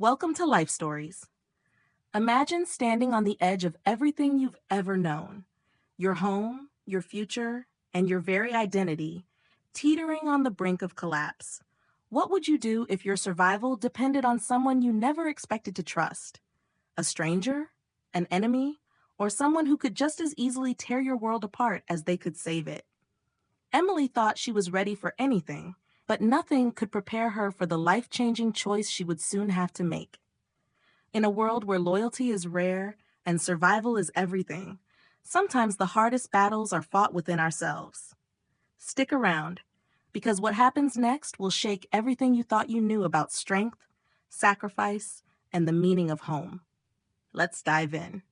Welcome to Life Stories. Imagine standing on the edge of everything you've ever known, your home, your future, and your very identity, teetering on the brink of collapse. What would you do if your survival depended on someone you never expected to trust? A stranger? An enemy? Or someone who could just as easily tear your world apart as they could save it? Emily thought she was ready for anything, but nothing could prepare her for the life-changing choice she would soon have to make. In a world where loyalty is rare and survival is everything, sometimes the hardest battles are fought within ourselves. Stick around, because what happens next will shake everything you thought you knew about strength, sacrifice, and the meaning of home. Let's dive in.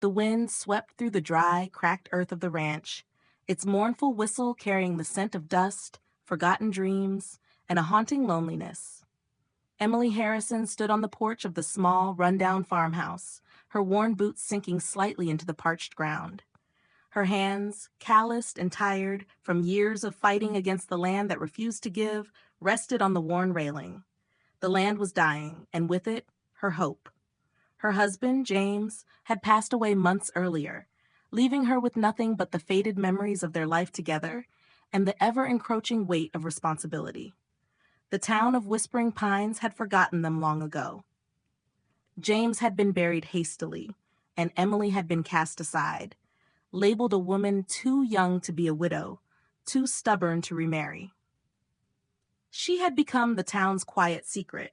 The wind swept through the dry, cracked earth of the ranch, its mournful whistle carrying the scent of dust, forgotten dreams, and a haunting loneliness. Emily Harrison stood on the porch of the small, rundown farmhouse, her worn boots sinking slightly into the parched ground. Her hands, calloused and tired from years of fighting against the land that refused to give, rested on the worn railing. The land was dying, and with it, her hope. Her husband, James, had passed away months earlier, leaving her with nothing but the faded memories of their life together and the ever-encroaching weight of responsibility. The town of Whispering Pines had forgotten them long ago. James had been buried hastily, and Emily had been cast aside, labeled a woman too young to be a widow, too stubborn to remarry. She had become the town's quiet secret.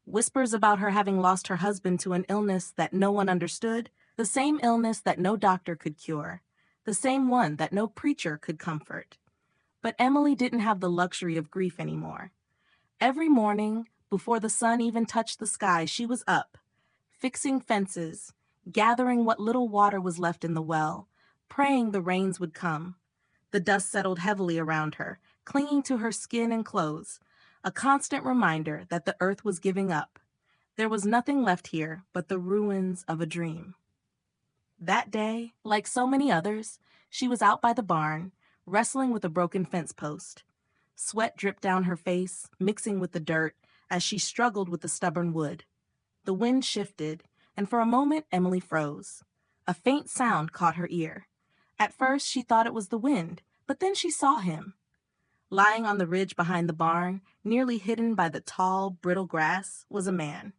Whispers about her having lost her husband to an illness that no one understood, the same illness that no doctor could cure, the same one that no preacher could comfort. But Emily didn't have the luxury of grief anymore. Every morning, before the sun even touched the sky, she was up, fixing fences, gathering what little water was left in the well, praying the rains would come. The dust settled heavily around her, clinging to her skin and clothes, a constant reminder that the earth was giving up. There was nothing left here but the ruins of a dream. That day, like so many others, she was out by the barn, wrestling with a broken fence post. Sweat dripped down her face, mixing with the dirt, as she struggled with the stubborn wood. The wind shifted, and for a moment Emily froze. A faint sound caught her ear. At first she thought it was the wind, but then she saw him. Lying on the ridge behind the barn, nearly hidden by the tall, brittle grass, was a man.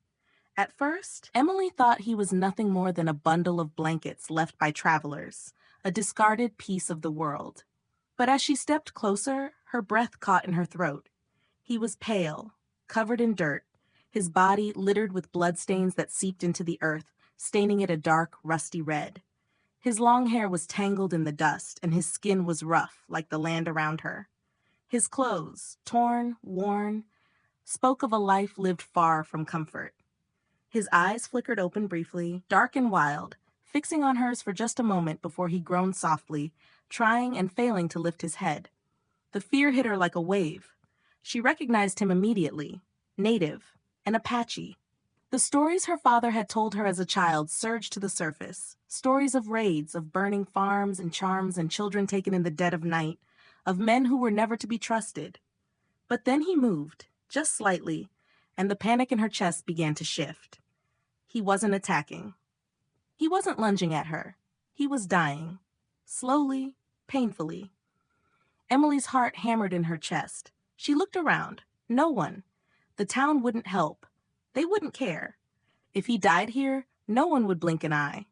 At first, Emily thought he was nothing more than a bundle of blankets left by travelers, a discarded piece of the world. But as she stepped closer, her breath caught in her throat. He was pale, covered in dirt, his body littered with bloodstains that seeped into the earth, staining it a dark, rusty red. His long hair was tangled in the dust, and his skin was rough, like the land around her. His clothes, torn, worn, spoke of a life lived far from comfort. His eyes flickered open briefly, dark and wild, fixing on hers for just a moment before he groaned softly, trying and failing to lift his head. The fear hit her like a wave. She recognized him immediately. Native, an Apache. The stories her father had told her as a child surged to the surface. Stories of raids, of burning farms and charms and children taken in the dead of night, of men who were never to be trusted. But then he moved, just slightly, and the panic in her chest began to shift. He wasn't attacking. He wasn't lunging at her. He was dying. Slowly, painfully. Emily's heart hammered in her chest. She looked around. No one. The town wouldn't help. They wouldn't care. If he died here, no one would blink an eye.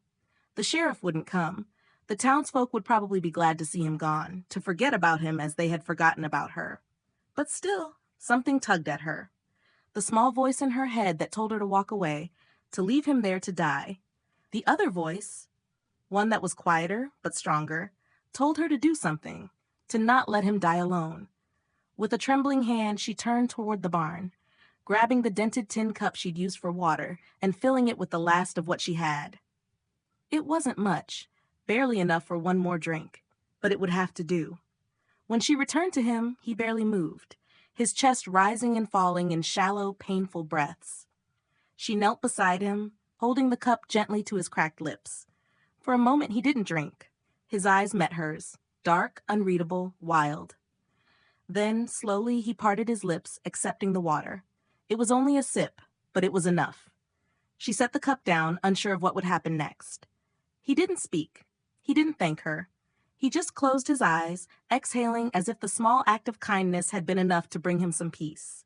The sheriff wouldn't come. The townsfolk would probably be glad to see him gone, to forget about him as they had forgotten about her. But still, something tugged at her. The small voice in her head that told her to walk away, to leave him there to die. The other voice, one that was quieter but stronger, told her to do something, to not let him die alone. With a trembling hand, she turned toward the barn, grabbing the dented tin cup she'd used for water and filling it with the last of what she had. It wasn't much, barely enough for one more drink, but it would have to do. When she returned to him, he barely moved, his chest rising and falling in shallow, painful breaths. She knelt beside him, holding the cup gently to his cracked lips. For a moment he didn't drink. His eyes met hers, dark, unreadable, wild. Then, slowly, he parted his lips, accepting the water. It was only a sip, but it was enough. She set the cup down, unsure of what would happen next. He didn't speak. He didn't thank her. He just closed his eyes, exhaling as if the small act of kindness had been enough to bring him some peace.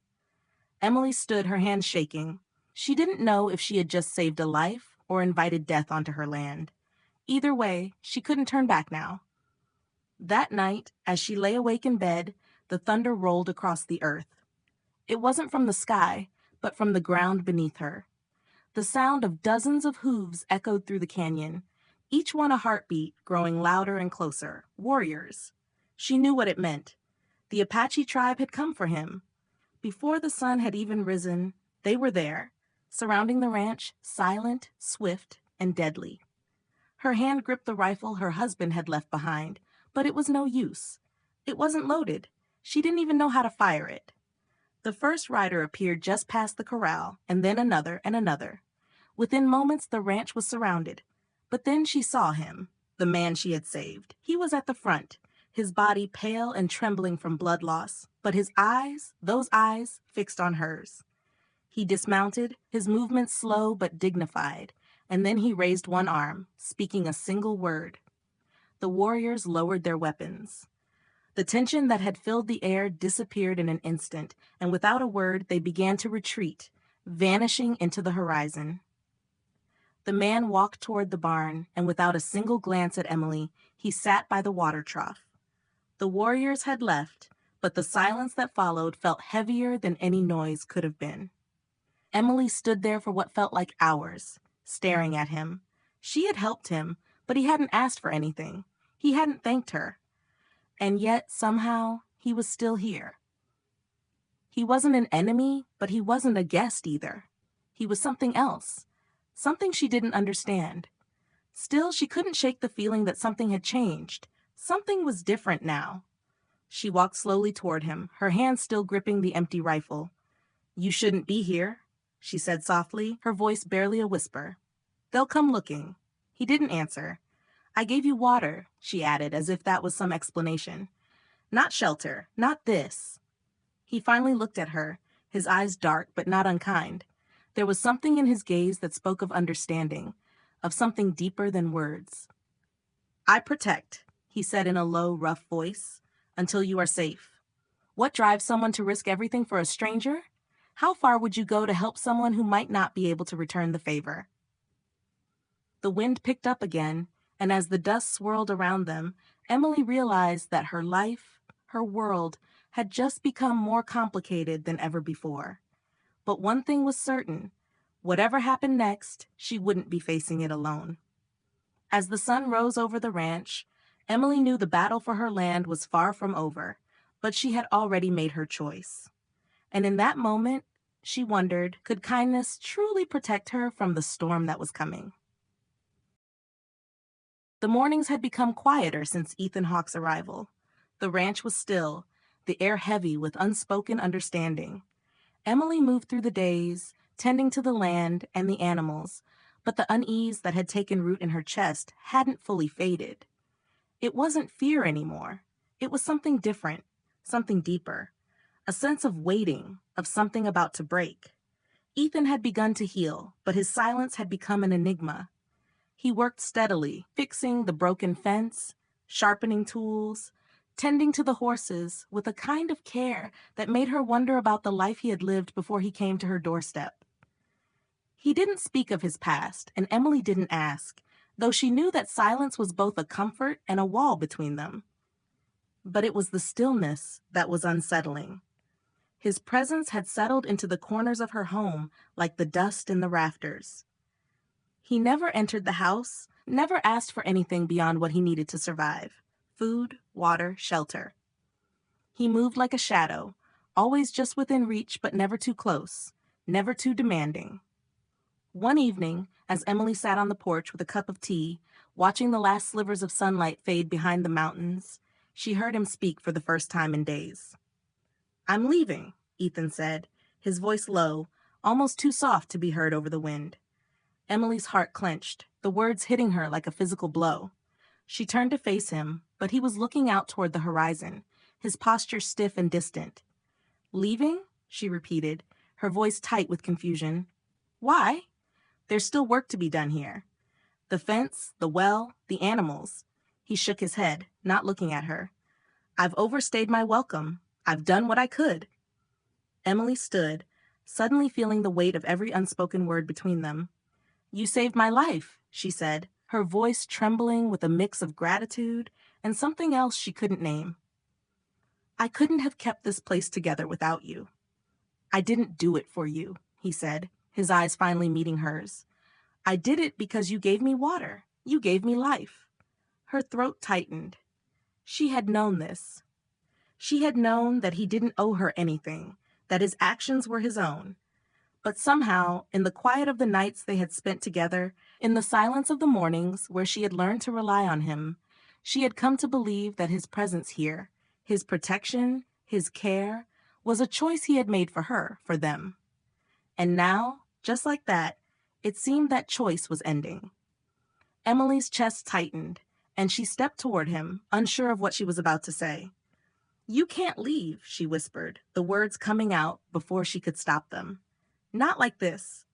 Emily stood, her hands shaking. She didn't know if she had just saved a life or invited death onto her land. Either way, she couldn't turn back now. That night, as she lay awake in bed, the thunder rolled across the earth. It wasn't from the sky, but from the ground beneath her. The sound of dozens of hooves echoed through the canyon, each one a heartbeat, growing louder and closer. Warriors. She knew what it meant. The Apache tribe had come for him. Before the sun had even risen, they were there, surrounding the ranch, silent, swift, and deadly. Her hand gripped the rifle her husband had left behind, but it was no use. It wasn't loaded. She didn't even know how to fire it. The first rider appeared just past the corral, and then another and another. Within moments, the ranch was surrounded. But then she saw him, the man she had saved. He was at the front, his body pale and trembling from blood loss, but his eyes, those eyes, fixed on hers. He dismounted, his movements slow but dignified, and then he raised one arm, speaking a single word. The warriors lowered their weapons. The tension that had filled the air disappeared in an instant, and without a word they began to retreat, vanishing into the horizon. The man walked toward the barn, and without a single glance at Emily, he sat by the water trough. The warriors had left, but the silence that followed felt heavier than any noise could have been. Emily stood there for what felt like hours, staring at him. She had helped him, but he hadn't asked for anything. He hadn't thanked her. And yet, somehow, he was still here. He wasn't an enemy, but he wasn't a guest either. He was something else. Something she didn't understand. Still, she couldn't shake the feeling that something had changed. Something was different now. She walked slowly toward him, her hand still gripping the empty rifle. "You shouldn't be here," she said softly, her voice barely a whisper. "They'll come looking." He didn't answer. "I gave you water," she added, as if that was some explanation. "Not shelter, not this." He finally looked at her, his eyes dark but not unkind. There was something in his gaze that spoke of understanding, of something deeper than words. "I protect," he said in a low, rough voice, "until you are safe. What drives someone to risk everything for a stranger? How far would you go to help someone who might not be able to return the favor?" The wind picked up again, and as the dust swirled around them, Emily realized that her life, her world, had just become more complicated than ever before. But one thing was certain. Whatever happened next, she wouldn't be facing it alone. As the sun rose over the ranch, Emily knew the battle for her land was far from over, but she had already made her choice. And in that moment, she wondered, could kindness truly protect her from the storm that was coming? The mornings had become quieter since Ethan Hawke's arrival. The ranch was still, the air heavy with unspoken understanding. Emily moved through the days, tending to the land and the animals, but the unease that had taken root in her chest hadn't fully faded. It wasn't fear anymore. It was something different, something deeper, a sense of waiting, of something about to break. Ethan had begun to heal, but his silence had become an enigma. He worked steadily, fixing the broken fence, sharpening tools, tending to the horses with a kind of care that made her wonder about the life he had lived before he came to her doorstep. He didn't speak of his past, and Emily didn't ask, though she knew that silence was both a comfort and a wall between them. But it was the stillness that was unsettling. His presence had settled into the corners of her home like the dust in the rafters. He never entered the house, never asked for anything beyond what he needed to survive: food, water, shelter. He moved like a shadow, always just within reach but never too close, never too demanding. One evening, as Emily sat on the porch with a cup of tea, watching the last slivers of sunlight fade behind the mountains, she heard him speak for the first time in days. "I'm leaving," Ethan said, his voice low, almost too soft to be heard over the wind. Emily's heart clenched, the words hitting her like a physical blow. She turned to face him, but he was looking out toward the horizon, his posture stiff and distant. "Leaving?" she repeated, her voice tight with confusion. "Why? There's still work to be done here. The fence, the well, the animals." He shook his head, not looking at her. "I've overstayed my welcome. I've done what I could." Emily stood, suddenly feeling the weight of every unspoken word between them. "You saved my life," she said, her voice trembling with a mix of gratitude and something else she couldn't name. "I couldn't have kept this place together without you." "I didn't do it for you," he said, his eyes finally meeting hers. "I did it because you gave me water. You gave me life." Her throat tightened. She had known this. She had known that he didn't owe her anything, that his actions were his own. But somehow, in the quiet of the nights they had spent together, in the silence of the mornings where she had learned to rely on him, she had come to believe that his presence here, his protection, his care, was a choice he had made for her, for them. And now, just like that, it seemed that choice was ending. Emily's chest tightened, and she stepped toward him, unsure of what she was about to say. "You can't leave," she whispered, the words coming out before she could stop them. "Not like this."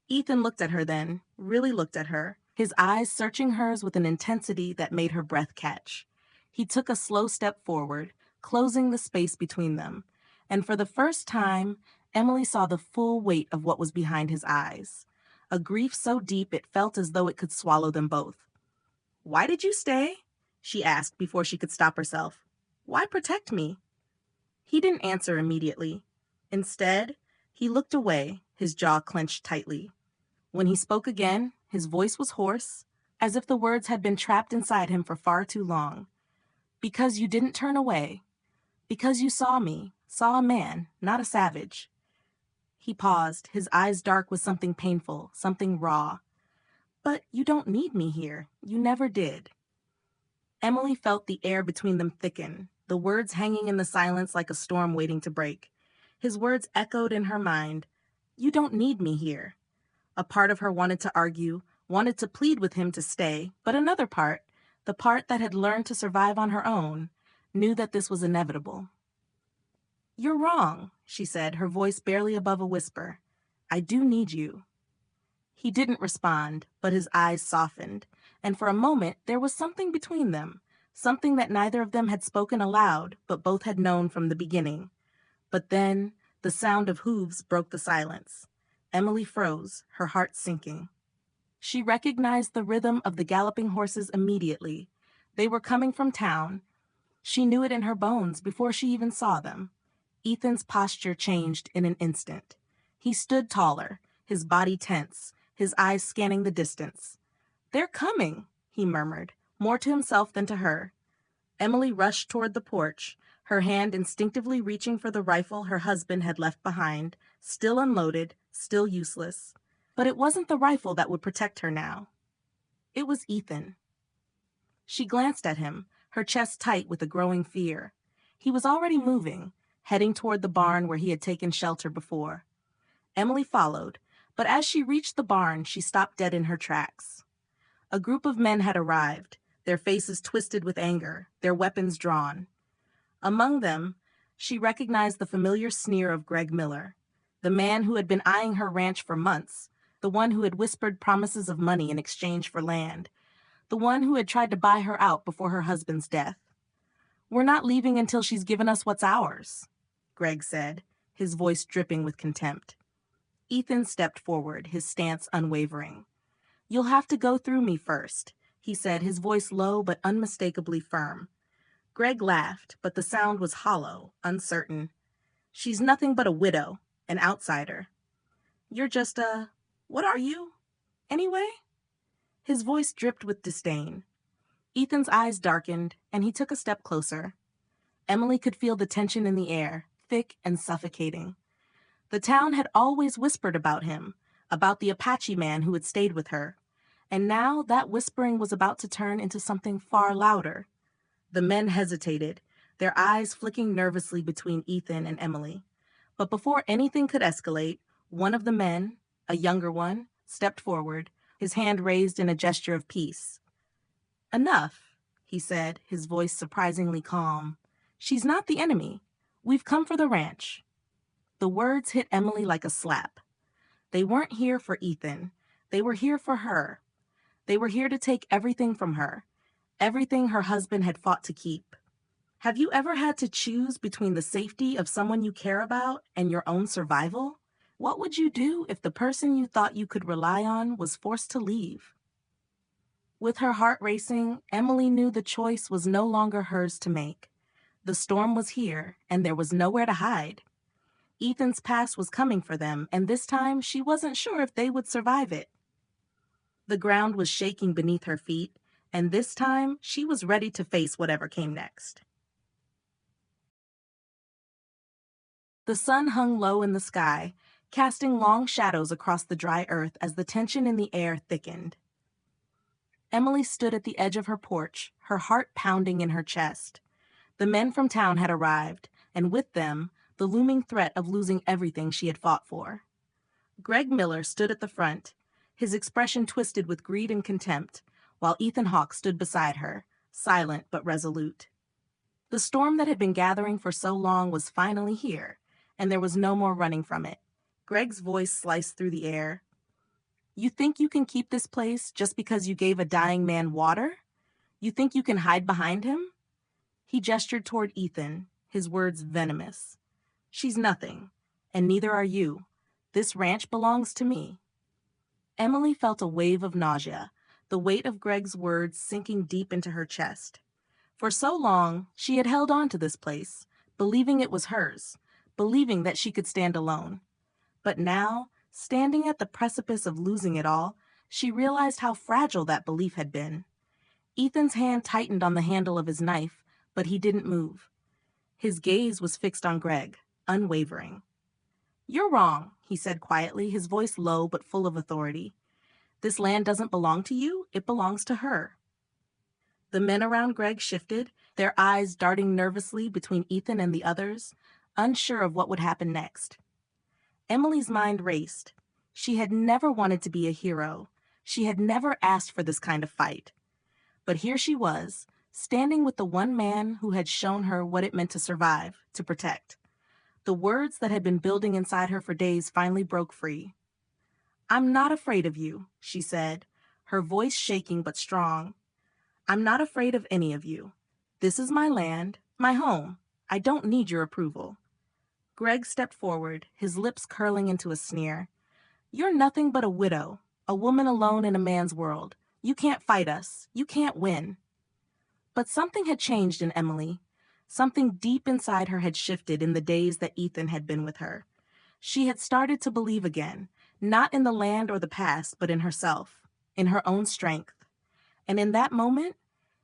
Ethan looked at her then, really looked at her, his eyes searching hers with an intensity that made her breath catch. He took a slow step forward, closing the space between them, and for the first time, Emily saw the full weight of what was behind his eyes. A grief so deep it felt as though it could swallow them both. "Why did you stay?" she asked before she could stop herself. "Why protect me?" He didn't answer immediately. Instead, he looked away, his jaw clenched tightly. When he spoke again, his voice was hoarse, as if the words had been trapped inside him for far too long. "Because you didn't turn away. Because you saw me, saw a man, not a savage." He paused, his eyes dark with something painful, something raw. "But you don't need me here. You never did." Emily felt the air between them thicken, the words hanging in the silence like a storm waiting to break. His words echoed in her mind. "You don't need me here." A part of her wanted to argue, wanted to plead with him to stay, but another part, the part that had learned to survive on her own, knew that this was inevitable. "You're wrong," she said, her voice barely above a whisper. "I do need you." He didn't respond, but his eyes softened, and for a moment there was something between them, something that neither of them had spoken aloud, but both had known from the beginning. But then, the sound of hooves broke the silence. Emily froze, her heart sinking. She recognized the rhythm of the galloping horses immediately. They were coming from town. She knew it in her bones before she even saw them. Ethan's posture changed in an instant. He stood taller, his body tense, his eyes scanning the distance. "They're coming," he murmured, more to himself than to her. Emily rushed toward the porch, her hand instinctively reaching for the rifle her husband had left behind, still unloaded, still useless. But it wasn't the rifle that would protect her now. It was Ethan. She glanced at him, her chest tight with a growing fear. He was already moving, heading toward the barn where he had taken shelter before. Emily followed, but as she reached the barn, she stopped dead in her tracks. A group of men had arrived, their faces twisted with anger, their weapons drawn. Among them, she recognized the familiar sneer of Greg Miller, the man who had been eyeing her ranch for months, the one who had whispered promises of money in exchange for land, the one who had tried to buy her out before her husband's death. "We're not leaving until she's given us what's ours," Greg said, his voice dripping with contempt. Ethan stepped forward, his stance unwavering. "You'll have to go through me first," he said, his voice low but unmistakably firm. Greg laughed, but the sound was hollow, uncertain. "She's nothing but a widow, an outsider." "You're just what are you? Anyway?" His voice dripped with disdain. Ethan's eyes darkened, and he took a step closer. Emily could feel the tension in the air, thick and suffocating. The town had always whispered about him, about the Apache man who had stayed with her. And now that whispering was about to turn into something far louder. The men hesitated, their eyes flicking nervously between Ethan and Emily. But before anything could escalate, one of the men, a younger one, stepped forward, his hand raised in a gesture of peace. "Enough," he said, his voice surprisingly calm. She's not the enemy. We've come for the ranch." The words hit Emily like a slap. They weren't here for Ethan. They were here for her. They were here to take everything from her, everything her husband had fought to keep. Have you ever had to choose between the safety of someone you care about and your own survival? What would you do if the person you thought you could rely on was forced to leave? With her heart racing, Emily knew the choice was no longer hers to make. The storm was here, and there was nowhere to hide. Ethan's past was coming for them, and this time she wasn't sure if they would survive it. The ground was shaking beneath her feet, and this time she was ready to face whatever came next. The sun hung low in the sky, casting long shadows across the dry earth as the tension in the air thickened. Emily stood at the edge of her porch, her heart pounding in her chest. The men from town had arrived, and with them, the looming threat of losing everything she had fought for. Greg Miller stood at the front, his expression twisted with greed and contempt, while Ethan Hawke stood beside her, silent but resolute. The storm that had been gathering for so long was finally here, and there was no more running from it. Greg's voice sliced through the air. "You think you can keep this place just because you gave a dying man water? You think you can hide behind him?" He gestured toward Ethan, his words venomous. "She's nothing, and neither are you. This ranch belongs to me." Emily felt a wave of nausea, the weight of Greg's words sinking deep into her chest. For so long, she had held on to this place, believing it was hers, believing that she could stand alone. But now, standing at the precipice of losing it all, she realized how fragile that belief had been. Ethan's hand tightened on the handle of his knife, but he didn't move. His gaze was fixed on Greg, unwavering. "You're wrong," he said quietly, his voice low but full of authority. "This land doesn't belong to you, it belongs to her." The men around Greg shifted, their eyes darting nervously between Ethan and the others, unsure of what would happen next. Emily's mind raced. She had never wanted to be a hero. She had never asked for this kind of fight. But here she was, standing with the one man who had shown her what it meant to survive, to protect. The words that had been building inside her for days finally broke free. "I'm not afraid of you," she said, her voice shaking but strong. "I'm not afraid of any of you. This is my land, my home. I don't need your approval." Greg stepped forward, his lips curling into a sneer. "You're nothing but a widow, a woman alone in a man's world. You can't fight us. You can't win." But something had changed in Emily. Something deep inside her had shifted in the days that Ethan had been with her. She had started to believe again, not in the land or the past, but in herself, in her own strength. And in that moment,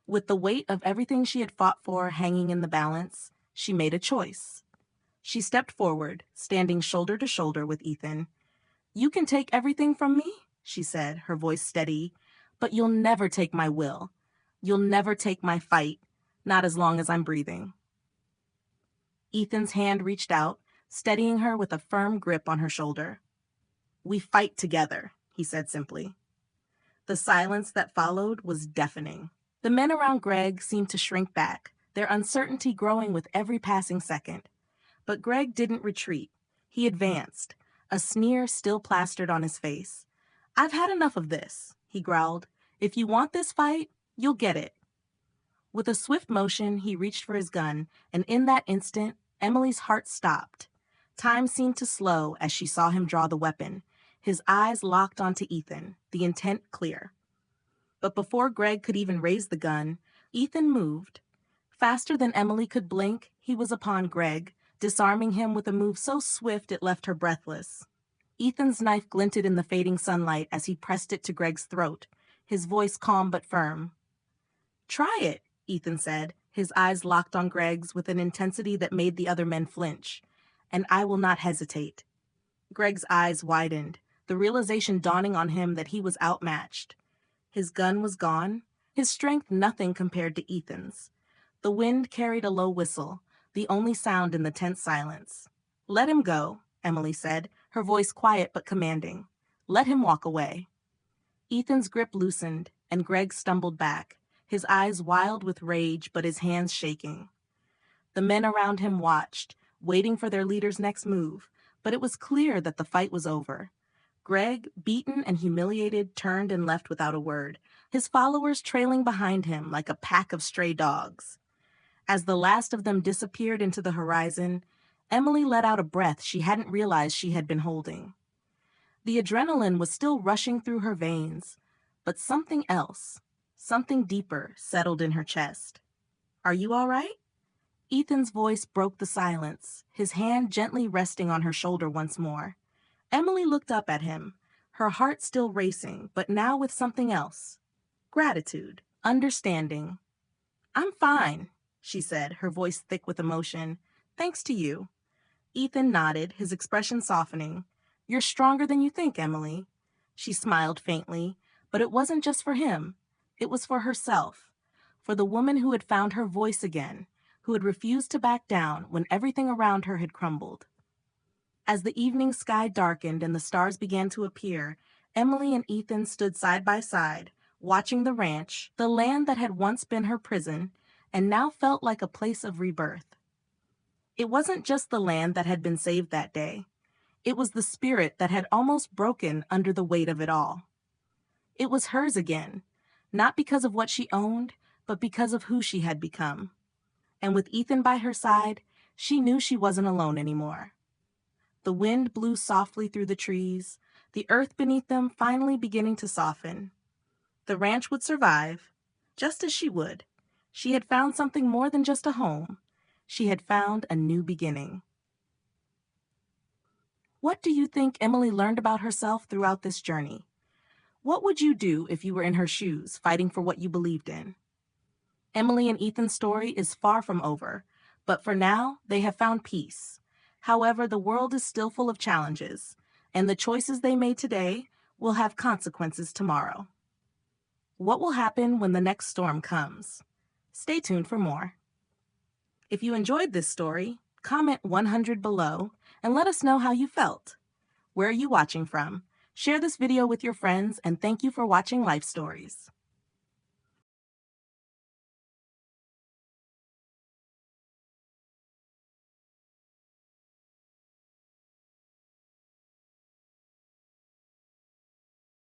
with the weight of everything she had fought for hanging in the balance, she made a choice. She stepped forward, standing shoulder to shoulder with Ethan. "You can take everything from me," she said, her voice steady, "but you'll never take my will. You'll never take my fight, not as long as I'm breathing." Ethan's hand reached out, steadying her with a firm grip on her shoulder. "We fight together," he said simply. The silence that followed was deafening. The men around Greg seemed to shrink back, their uncertainty growing with every passing second. But Greg didn't retreat. He advanced, a sneer still plastered on his face. "I've had enough of this," he growled. "If you want this fight, you'll get it." With a swift motion, he reached for his gun, and in that instant, Emily's heart stopped. Time seemed to slow as she saw him draw the weapon, his eyes locked onto Ethan, the intent clear. But before Greg could even raise the gun, Ethan moved. Faster than Emily could blink, he was upon Greg, disarming him with a move so swift it left her breathless. Ethan's knife glinted in the fading sunlight as he pressed it to Greg's throat, his voice calm but firm. "Try it," Ethan said, his eyes locked on Greg's with an intensity that made the other men flinch. "And I will not hesitate." Greg's eyes widened, the realization dawning on him that he was outmatched. His gun was gone, his strength nothing compared to Ethan's. The wind carried a low whistle, the only sound in the tense silence. "Let him go," Emily said, her voice quiet but commanding. "Let him walk away." Ethan's grip loosened, and Greg stumbled back, his eyes wild with rage but his hands shaking. The men around him watched, waiting for their leader's next move, but it was clear that the fight was over. Greg, beaten and humiliated, turned and left without a word, his followers trailing behind him like a pack of stray dogs. As the last of them disappeared into the horizon, Emily let out a breath she hadn't realized she had been holding. The adrenaline was still rushing through her veins, but something else, something deeper, settled in her chest. "Are you all right?" Ethan's voice broke the silence, his hand gently resting on her shoulder once more. Emily looked up at him, her heart still racing, but now with something else. Gratitude, understanding. "I'm fine," she said, her voice thick with emotion. "Thanks to you." Ethan nodded, his expression softening. "You're stronger than you think, Emily." She smiled faintly, but it wasn't just for him. It was for herself, for the woman who had found her voice again, who had refused to back down when everything around her had crumbled. As the evening sky darkened and the stars began to appear, Emily and Ethan stood side by side, watching the ranch, the land that had once been her prison, and now felt like a place of rebirth. It wasn't just the land that had been saved that day. It was the spirit that had almost broken under the weight of it all. It was hers again, not because of what she owned, but because of who she had become. And with Ethan by her side, she knew she wasn't alone anymore. The wind blew softly through the trees, the earth beneath them finally beginning to soften. The ranch would survive, just as she would. She had found something more than just a home. She had found a new beginning. What do you think Emily learned about herself throughout this journey? What would you do if you were in her shoes, fighting for what you believed in? Emily and Ethan's story is far from over, but for now, they have found peace. However, the world is still full of challenges, and the choices they made today will have consequences tomorrow. What will happen when the next storm comes? Stay tuned for more. If you enjoyed this story, comment 100 below and let us know how you felt. Where are you watching from? Share this video with your friends, and thank you for watching Life Stories.